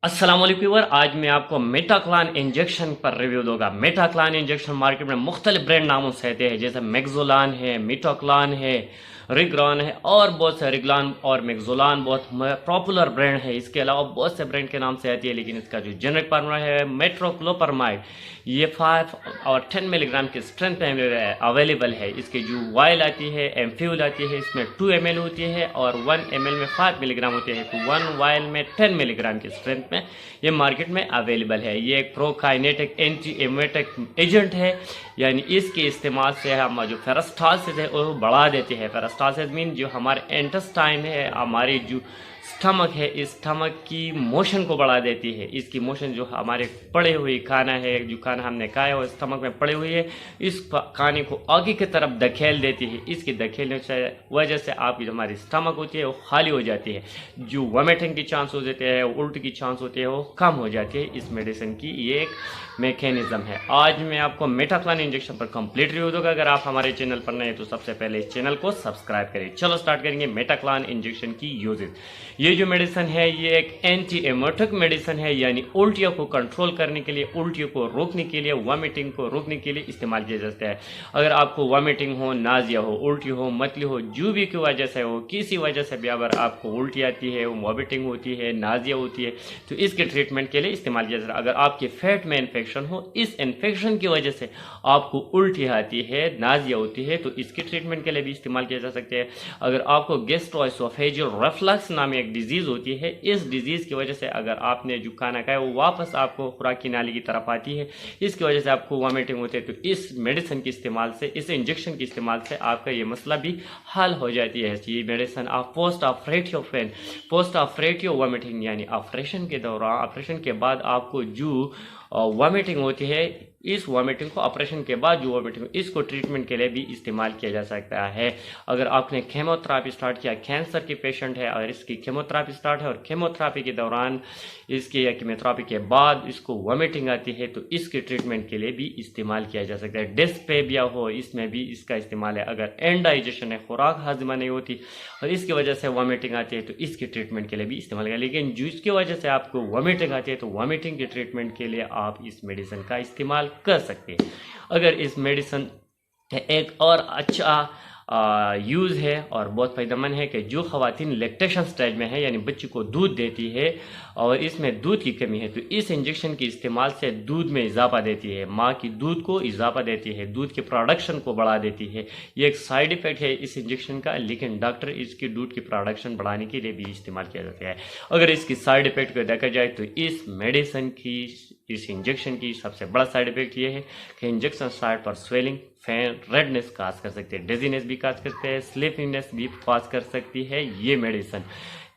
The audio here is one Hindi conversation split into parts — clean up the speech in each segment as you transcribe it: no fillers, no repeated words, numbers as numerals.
अस्सलाम वालेकुम व्यूअर, आज मैं आपको मेटाक्लान इंजेक्शन पर रिव्यू दूंगा। मेटाक्लान इंजेक्शन मार्केट में मुख्तलिफ ब्रांड नामों से आते हैं, जैसे मेग्जोलान है, मेटाक्लान है, रिग्रान है और बहुत से रिग्लान और मेग्जोलान बहुत पॉपुलर ब्रांड है। इसके अलावा बहुत से ब्रांड के नाम से आती है, लेकिन इसका जो जेनरिक फार्मूला है मेट्रोक्लोपरमाइड, ये 5 और 10 मिलीग्राम की स्ट्रेंथ में अवेलेबल है। इसकी जो वाइल आती है, एम्फ्यूल आती है, इसमें 2 ml होती है और 1 ml में 5 मिलीग्राम होती है, तो 1 वाइल में 10 मिलीग्राम की स्ट्रेंथ में ये मार्केट में अवेलेबल है। ये एक प्रोकाइनेटिक एंटी एमेटिक एजेंट है, यानी इसके इस्तेमाल से हम जो फेरस्टासिस है वो बढ़ा देते हैं। फेरस्टासिस मीन जो हमारे इंटेस्टाइन है, हमारी जो स्टमक है, इस स्टमक की मोशन को बढ़ा देती है। इसकी मोशन जो हमारे पड़े हुए खाना है, जो खाना हमने खाया वो स्टमक में पड़े हुए है, इस खाने को आगे की तरफ धकेल देती है। इसकी धकेलने से वजह से आपकी जो हमारी स्टमक होती है वो खाली हो जाती है, जो वॉमिटिंग की चांस हो जाते हैं, उल्टी की चांस होती है वो कम हो जाती है। इस मेडिसिन की ये एक मैकेनिज्म है। आज मैं आपको मेटाक्लान इंजेक्शन पर कंप्लीट रिव्यू दूंगा। अगर आप हमारे चैनल पर नए हैं तो सबसे पहले इस चैनल को सब्सक्राइब करें। चलो स्टार्ट करेंगे मेटाक्लान इंजेक्शन की यूजेज। ये जो मेडिसिन है ये एक एंटी एमेटिक मेडिसिन है, यानी उल्टियों को कंट्रोल करने के लिए, उल्टियों को रोकने के लिए, वॉमिटिंग को रोकने के लिए इस्तेमाल किया जाता है। अगर आपको वॉमिटिंग हो, नाजिया हो, उल्टी हो, मतली हो, जो भी की वजह से हो, किसी वजह से भी अगर आपको उल्टी आती है, वॉमिटिंग होती है, नाजिया होती है, तो इसके ट्रीटमेंट के लिए इस्तेमाल किया जाता है। अगर आपके फैट में इन्फेक्शन हो, इस इन्फेक्शन की वजह से आपको उल्टी आती है, नाजिया होती है, तो इसके ट्रीटमेंट के लिए भी इस्तेमाल किया जा सकता है। अगर आपको गैस्ट्रोएसोफेजियल रिफ्लक्स नाम एक डिजीज होती है, इस डिजीज की वजह से अगर आपने जो खाना खाया वो वापस आपको खुराक की नाली की तरफ आती है, इसकी वजह से आपको वॉमिटिंग होती है, तो इस मेडिसिन के इस्तेमाल से, इस इंजेक्शन के इस्तेमाल से आपका ये मसला भी हल हो जाती है। ये मेडिसिन आप post operative pain, post operative vomiting, यानी ऑपरेशन के दौरान, ऑपरेशन के बाद आपको जो वॉमिटिंग होती है, इस वॉमिटिंग को, ऑपरेशन के बाद जो वॉमिटिंग, इसको ट्रीटमेंट के लिए भी इस्तेमाल किया जा सकता है। अगर आपने केमोथेरापी स्टार्ट किया, कैंसर की पेशेंट है और इसकी केमोथेरापी स्टार्ट है और केमोथेरापी के दौरान इसके, या केमोथेरापी के बाद इसको वॉमिटिंग आती है, तो इसके ट्रीटमेंट के लिए भी इस्तेमाल किया जा सकता है। डिस्पेप्सिया हो, इसमें भी इसका इस्तेमाल है। अगर इंडाइजेशन है, खुराक हाजमा नहीं होती और इसकी वजह से वॉमिटिंग आती है, तो इसके ट्रीटमेंट के लिए भी इस्तेमाल किया। लेकिन जिसकी वजह से आपको वॉमिटिंग आती है, तो वॉमिटिंग के ट्रीटमेंट के लिए आप इस मेडिसिन का इस्तेमाल कर सकते हैं। अगर इस मेडिसिन एक और अच्छा यूज़ है और बहुत फ़ायदेमंद है कि जो ख़वातीन लैक्टेशन स्टेज में है, यानी बच्चे को दूध देती है और इसमें दूध की कमी है, तो इस इंजेक्शन के इस्तेमाल से दूध में इजाफा देती है, माँ की दूध को इजाफा देती है, दूध के प्रोडक्शन को बढ़ा देती है। ये एक साइड इफ़ेक्ट है इस इंजेक्शन का, लेकिन डॉक्टर इसकी दूध की प्रोडक्शन बढ़ाने के लिए भी इस्तेमाल किया जाता है। अगर इसकी साइड इफ़ेक्ट को देखा जाए तो इस मेडिसिन की, इस इंजेक्शन की सबसे बड़ा साइड इफ़ेक्ट ये है कि इंजेक्शन साइड पर स्वेलिंग, फैन, रेडनेस काज कर सकते हैं, डिजीनेस भी काज करते हैं, स्लीपिंगनेस भी काज कर सकती है ये मेडिसिन।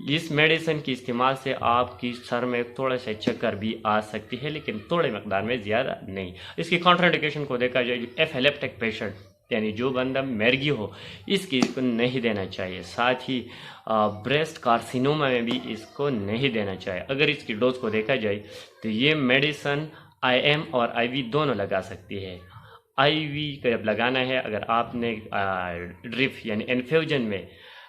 इस मेडिसिन के इस्तेमाल से आपकी सर में थोड़ा सा चक्कर भी आ सकती है, लेकिन थोड़े मकदार में ज़्यादा नहीं। इसकी कॉन्ट्राइंडिकेशन को देखा जाए, एफिलेप्टिक पेशेंट, यानी जो बंदा मैर्गी हो, इसकी इसको नहीं देना चाहिए। साथ ही ब्रेस्ट कार्सिनोमा में भी इसको नहीं देना चाहिए। अगर इसकी डोज को देखा जाए तो ये मेडिसिन IM और IV दोनों लगा सकती है। IV का जब लगाना है, अगर आपने ड्रिप यानी इन्फ्यूजन में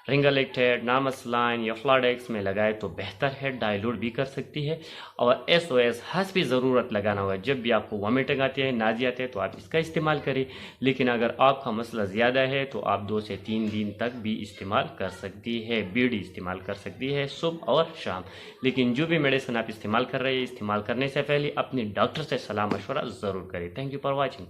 रिंगलेक्टेड, नामसलाइन या फ्लाडेक्स में लगाए तो बेहतर है, डाइल्यूट भी कर सकती है। और SOS हस्बी ज़रूरत लगाना होगा, जब भी आपको वॉमिटिंग आती है, नाज़िया आते हैं, तो आप इसका इस्तेमाल करें। लेकिन अगर आपका मसला ज़्यादा है तो आप 2 से 3 दिन तक भी इस्तेमाल कर सकती है, BD इस्तेमाल कर सकती है सुबह और शाम। लेकिन जो भी मेडिसिन आप इस्तेमाल कर रहे हैं, इस्तेमाल करने से पहले अपने डॉक्टर से सलाह मशवरा ज़रूर करें। Thank you for watching.